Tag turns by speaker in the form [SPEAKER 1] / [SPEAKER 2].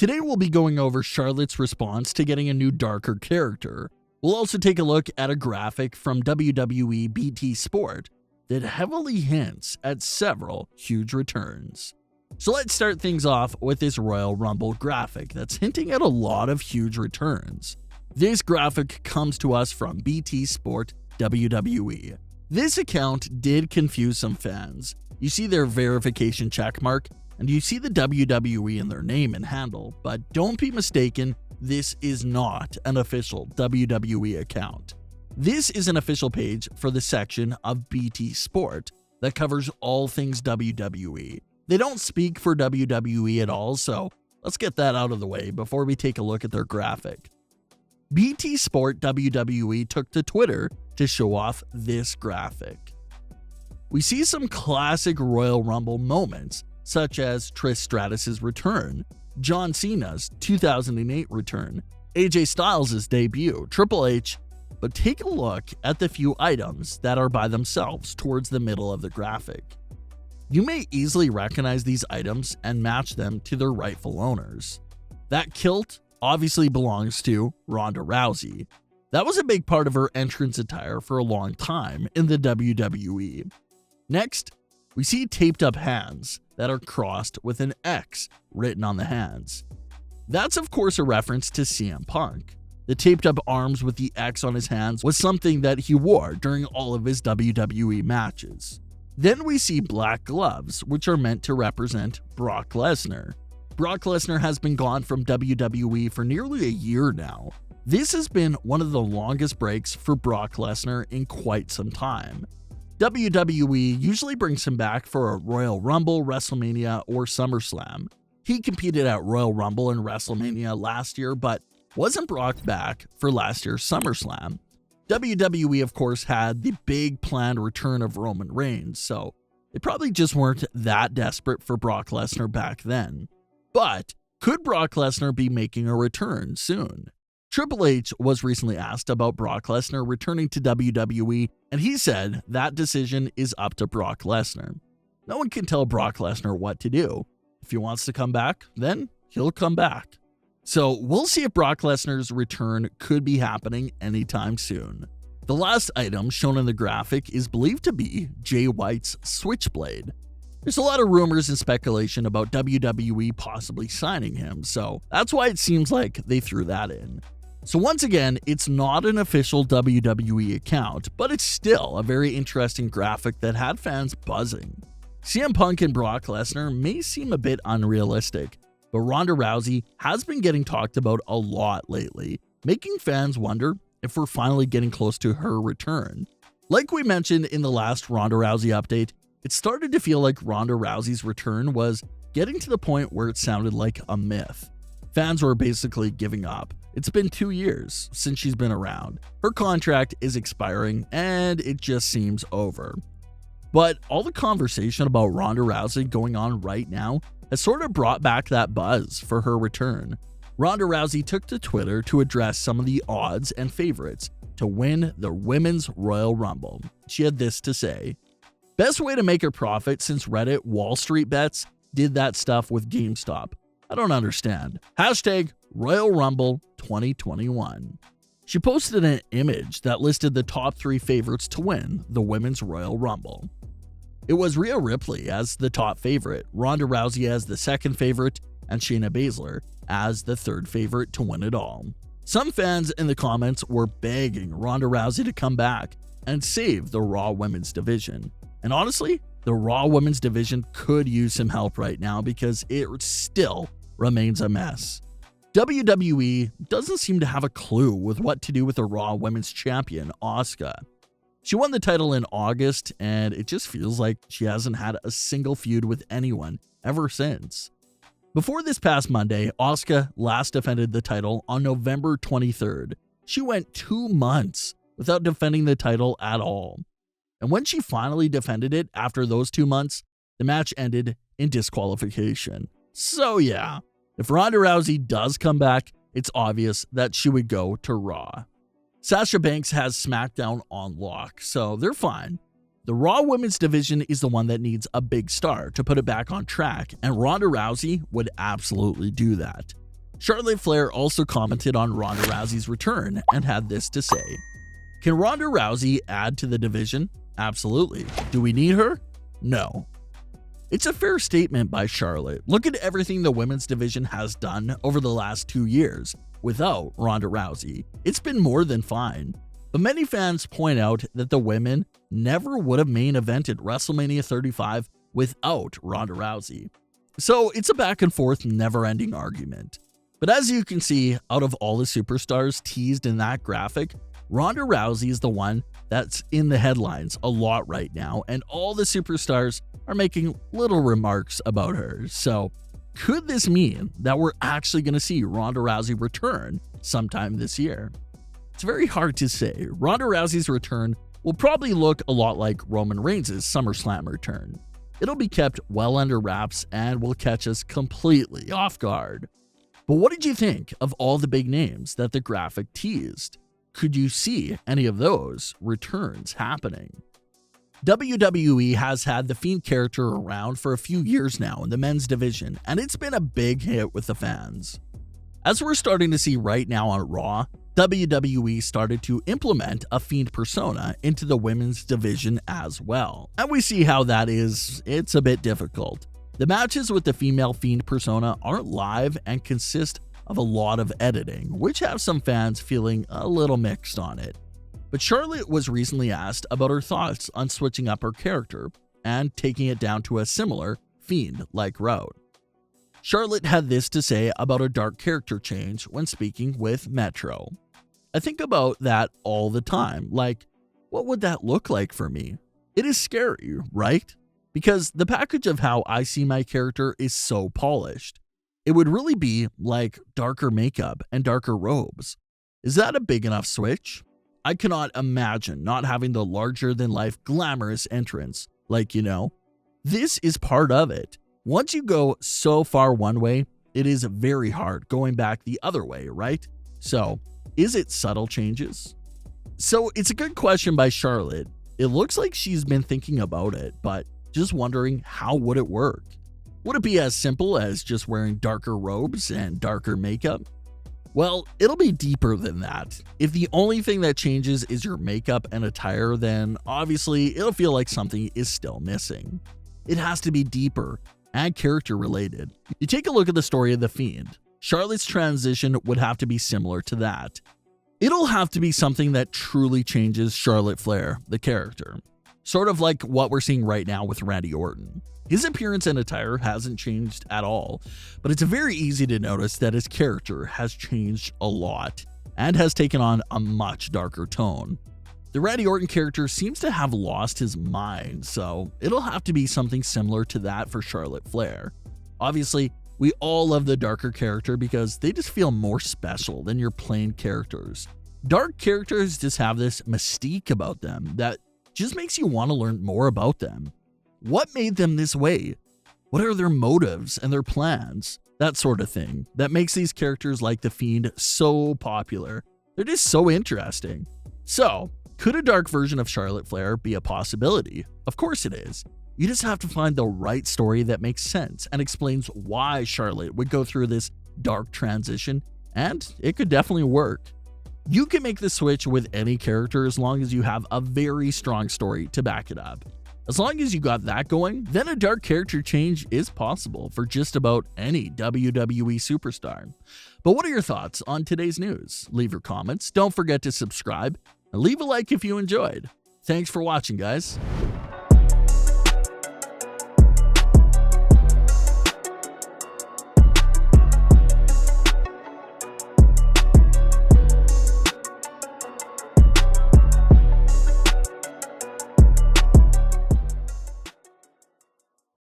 [SPEAKER 1] Today we'll be going over Charlotte's response to getting a new darker character. We'll also take a look at a graphic from WWE BT Sport that heavily hints at several huge returns. So let's start things off with this Royal Rumble graphic that's hinting at a lot of huge returns. This graphic comes to us from BT Sport WWE. This account did confuse some fans. You see their verification checkmark, and you see the WWE in their name and handle, but don't be mistaken, this is not an official WWE account. This is an official page for the section of BT Sport that covers all things WWE. They don't speak for WWE at all, so let's get that out of the way before we take a look at their graphic. BT Sport WWE took to Twitter to show off this graphic. We see some classic Royal Rumble moments, such as Trish Stratus's return, John Cena's 2008 return, AJ Styles' debut, Triple H, but take a look at the few items that are by themselves towards the middle of the graphic. You may easily recognize these items and match them to their rightful owners. That kilt obviously belongs to Ronda Rousey. That was a big part of her entrance attire for a long time in the WWE. Next, we see taped up hands that are crossed with an X written on the hands. That's of course a reference to CM Punk. The taped up arms with the X on his hands was something that he wore during all of his WWE matches. Then we see black gloves, which are meant to represent Brock Lesnar. Brock Lesnar has been gone from WWE for nearly a year now. This has been one of the longest breaks for Brock Lesnar in quite some time. WWE usually brings him back for a Royal Rumble, WrestleMania, or SummerSlam. He competed at Royal Rumble and WrestleMania last year, but wasn't brought back for last year's SummerSlam. WWE, of course, had the big planned return of Roman Reigns, so they probably just weren't that desperate for Brock Lesnar back then. But could Brock Lesnar be making a return soon? Triple H was recently asked about Brock Lesnar returning to WWE, and he said that decision is up to Brock Lesnar. No one can tell Brock Lesnar what to do. If he wants to come back, then he'll come back. So we'll see if Brock Lesnar's return could be happening anytime soon. The last item shown in the graphic is believed to be Jay White's Switchblade. There's a lot of rumors and speculation about WWE possibly signing him, so that's why it seems like they threw that in. So once again, it's not an official WWE account, but it's still a very interesting graphic that had fans buzzing. CM Punk and Brock Lesnar may seem a bit unrealistic, but Ronda Rousey has been getting talked about a lot lately, making fans wonder if we're finally getting close to her return. Like we mentioned in the last Ronda Rousey update, it started to feel like Ronda Rousey's return was getting to the point where it sounded like a myth. Fans were basically giving up. It's been 2 years since she's been around. Her contract is expiring and it just seems over. But all the conversation about Ronda Rousey going on right now has sort of brought back that buzz for her return. Ronda Rousey took to Twitter to address some of the odds and favorites to win the Women's Royal Rumble. She had this to say: "Best way to make a profit since Reddit Wall Street Bets did that stuff with GameStop. I don't understand. Hashtag Royal Rumble 2021. She posted an image that listed the top 3 favorites to win the Women's Royal Rumble. It was Rhea Ripley as the top favorite, Ronda Rousey as the second favorite, and Shayna Baszler as the third favorite to win it all. Some fans in the comments were begging Ronda Rousey to come back and save the Raw Women's division. And honestly, the Raw Women's division could use some help right now because it still remains a mess. WWE doesn't seem to have a clue with what to do with the Raw Women's Champion, Asuka. She won the title in August, and it just feels like she hasn't had a single feud with anyone ever since. Before this past Monday, Asuka last defended the title on November 23rd. She went 2 months without defending the title at all. And when she finally defended it after those 2 months, the match ended in disqualification. So yeah, if Ronda Rousey does come back, it's obvious that she would go to Raw. Sasha Banks has Smackdown on lock, so they're fine. The Raw Women's division is the one that needs a big star to put it back on track, and Ronda Rousey would absolutely do that. Charlotte Flair also commented on Ronda Rousey's return and had this to say: "Can Ronda Rousey add to the division? Absolutely. Do we need her? No." It's a fair statement by Charlotte. Look at everything the women's division has done over the last 2 years without Ronda Rousey. It's been more than fine. But many fans point out that the women never would have main evented WrestleMania 35 without Ronda Rousey. So it's a back and forth, never-ending argument. But as you can see, out of all the superstars teased in that graphic, Ronda Rousey is the one that's in the headlines a lot right now, and all the superstars are making little remarks about her. So could this mean that we're actually going to see Ronda Rousey return sometime this year? It's very hard to say. Ronda Rousey's return will probably look a lot like Roman Reigns' SummerSlam return. It'll be kept well under wraps and will catch us completely off guard. But what did you think of all the big names that the graphic teased? Could you see any of those returns happening? WWE has had the Fiend character around for a few years now in the men's division, and it's been a big hit with the fans. As we're starting to see right now on Raw, WWE started to implement a Fiend persona into the women's division as well. And we see how that is, it's a bit difficult. The matches with the female Fiend persona aren't live and consist of a lot of editing, which have some fans feeling a little mixed on it. But Charlotte was recently asked about her thoughts on switching up her character and taking it down to a similar Fiend-like route. Charlotte had this to say about a dark character change when speaking with Metro. "I think about that all the time, like, what would that look like for me? It is scary, right? Because the package of how I see my character is so polished. It would really be like darker makeup and darker robes. Is that a big enough switch? I cannot imagine not having the larger-than-life glamorous entrance, this is part of it. Once you go so far one way, it is very hard going back the other way, right? So, is it subtle changes?" So it's a good question by Charlotte. It looks like she's been thinking about it, but just wondering, how would it work? Would it be as simple as just wearing darker robes and darker makeup? Well, it'll be deeper than that. If the only thing that changes is your makeup and attire, then obviously it'll feel like something is still missing. It has to be deeper and character related. You take a look at the story of The Fiend. Charlotte's transition would have to be similar to that. It'll have to be something that truly changes Charlotte Flair, the character. Sort of like what we're seeing right now with Randy Orton. His appearance and attire hasn't changed at all, but it's very easy to notice that his character has changed a lot and has taken on a much darker tone. The Randy Orton character seems to have lost his mind, so it'll have to be something similar to that for Charlotte Flair. Obviously, we all love the darker character because they just feel more special than your plain characters. Dark characters just have this mystique about them that just makes you want to learn more about them. What made them this way? What are their motives and their plans? That sort of thing that makes these characters like The Fiend so popular. They're just so interesting. So, could a dark version of Charlotte Flair be a possibility? Of course it is. You just have to find the right story that makes sense and explains why Charlotte would go through this dark transition, and it could definitely work. You can make the switch with any character as long as you have a very strong story to back it up. As long as you got that going, then a dark character change is possible for just about any WWE superstar. But what are your thoughts on today's news? Leave your comments, don't forget to subscribe, and leave a like if you enjoyed. Thanks for watching, guys.